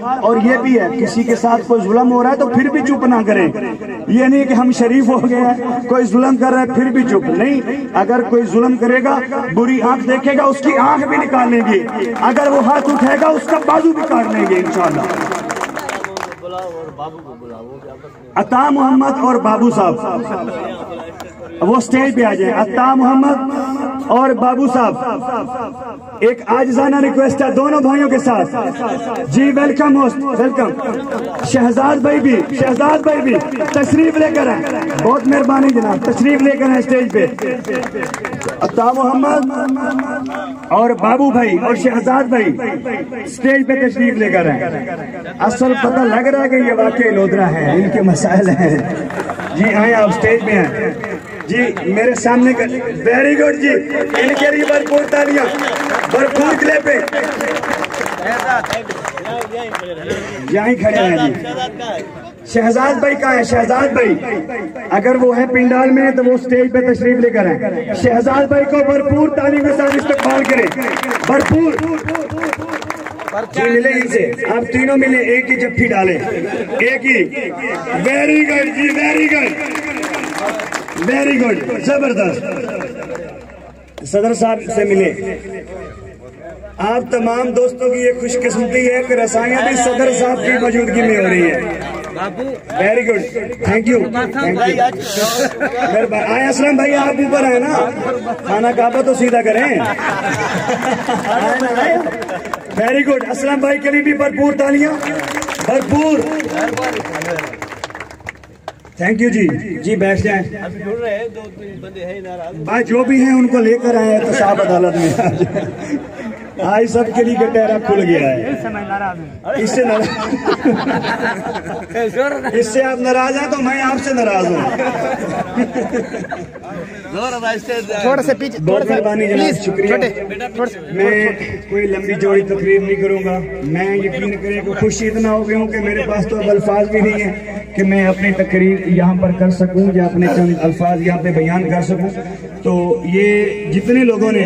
اور یہ بھی ہے کسی کے ساتھ کوئی ظلم ہو رہا ہے تو پھر بھی چپ نہ کریں. یہ نہیں کہ ہم شریف ہو گئے ہیں, کوئی ظلم کر رہا ہے پھر بھی چپ نہیں. اگر کوئی ظلم کرے گا, بری آنکھ دیکھے گا, اس کی آنکھ بھی نکال لیں گے. اگر وہ ہاتھ اٹھے گا اس کا بازو بھی کاٹ لیں گے انشاءاللہ. عطا محمد اور بابو صاحب وہ سٹیج پہ آ جائیں. عطا محمد اور بابو صاحب ایک عاجزانہ ریکویسٹ ہے دونوں بھائیوں کے ساتھ. جی ویلکم ہوسٹ, ویلکم. شہزاد بھائی بھی تشریف لے کر آئیں. بہت مہربانی جناب, تشریف لے کر آئیں اسٹیج پہ. عطا محمد اور بابو بھائی اور شہزاد بھائی اسٹیج پہ تشریف لے کر آئیں. اصل پتہ لگ رہا ہے کہ یہ واقعی لودرا ہے, ان کے مسائل ہیں. جی آئیں, آپ اسٹیج پہ آئیں. جی میرے سامنے کا ویری گڈ جی, ان کے لیے بھرپور تالیاں, بھرپور کلیپنگ. یہیں کھڑے ہیں جی. شہزاد بھائی کہاں ہے؟ شہزاد بھائی اگر وہ ہے پنڈال میں تو وہ سٹیج پہ تشریف لے کر آئیں. شہزاد بھائی کو بھرپور تعلیم کے ساتھ استقبال کریں, بھرپور. جی ملے ان سے, آپ تینوں ملیں, ایک ہی جفی ڈالیں, ایک ہی. ویری گڈ جی, ویری گڈ, ویری گڈ, زبردست. صدر صاحب سے ملے. آپ تمام دوستوں کی یہ خوش قسمتی ہے کہ رسائیاں بھی صدر صاحب کی موجودگی میں ہو رہی ہے. Very good, thank you, thank you. آئے اسلم بھائی, آپ اوپر آئے نا, خانہ کعبہ تو سیدھا کریں. Very good. اسلم بھائی کے لیے بھی بھرپور تالیاں, بھرپور. تھینک یو جی. جی بیٹھ جائیں. بھائی جو بھی ہیں ان کو لے کر آئے احتساب عدالت میں. آج سب کے لیے کٹہرا کھل گیا ہے. اس سے آپ ناراض ہیں تو میں آپ سے ناراض ہوں. بہت مہربانی جناب, شکریہ. میں کوئی لمبی چوڑی تقریر نہیں کروں گا. میں یقین کریں کہ خوشی اتنا ہو گیا ہوں کہ میرے پاس تو اب الفاظ بھی نہیں ہیں کہ میں اپنی تقریر یہاں پر کر سکوں یا اپنے چند الفاظ یہاں پہ بیان کر سکوں. تو یہ جتنے لوگوں نے,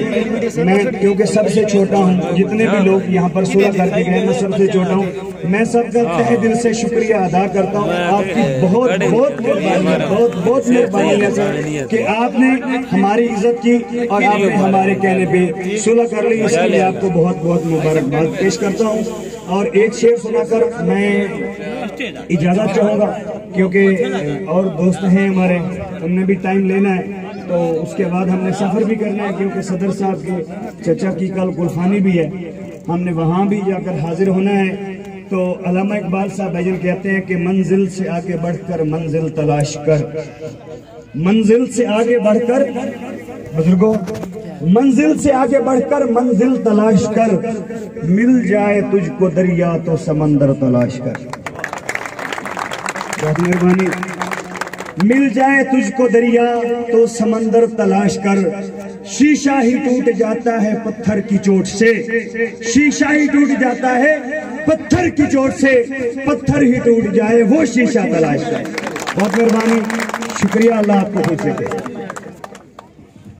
میں کیونکہ سب سے چھوٹا ہوں, جتنے بھی لوگ یہاں پر صلح کر کے گئے میں سب سے چھوٹا ہوں, میں سب کا تہ دل سے شکریہ ادا کرتا ہوں. آپ کی بہت بہت مہربانی, بہت بہت مہربانی ہے سر کہ آپ نے ہماری عزت کی اور آپ نے ہمارے کہنے پہ صلح کر لی. اس کے لیے آپ کو بہت بہت مبارکباد پیش کرتا ہوں. اور ایک شعر سنا کر میں اجازت چاہوں گا کیونکہ اور دوست ہیں ہمارے, ہم نے بھی ٹائم لینا ہے. تو اس کے بعد ہم نے سفر بھی کرنا ہے کیونکہ صدر صاحب کے چچا کی کل گلخانی بھی ہے, ہم نے وہاں بھی جا کر حاضر ہونا ہے. تو علامہ اقبال صاحب بھائی کہتے ہیں کہ منزل سے آگے بڑھ کر منزل تلاش کر, منزل سے آگے بڑھ کر, بزرگوں, منزل سے آگے بڑھ کر منزل تلاش کر, مل جائے تجھ کو دریا تو سمندر تلاش کر. بہت مہربانی. مل جائے تجھ کو دریا تو سمندر تلاش کر, شیشہ ہی ٹوٹ جاتا ہے پتھر کی چوٹ سے, شیشہ ہی ٹوٹ جاتا ہے پتھر کی چوٹ سے, پتھر ہی ٹوٹ جائے وہ شیشہ تلاش کر. بہت مہربانی, شکریہ. اللہ آپ کو خوش رکھے.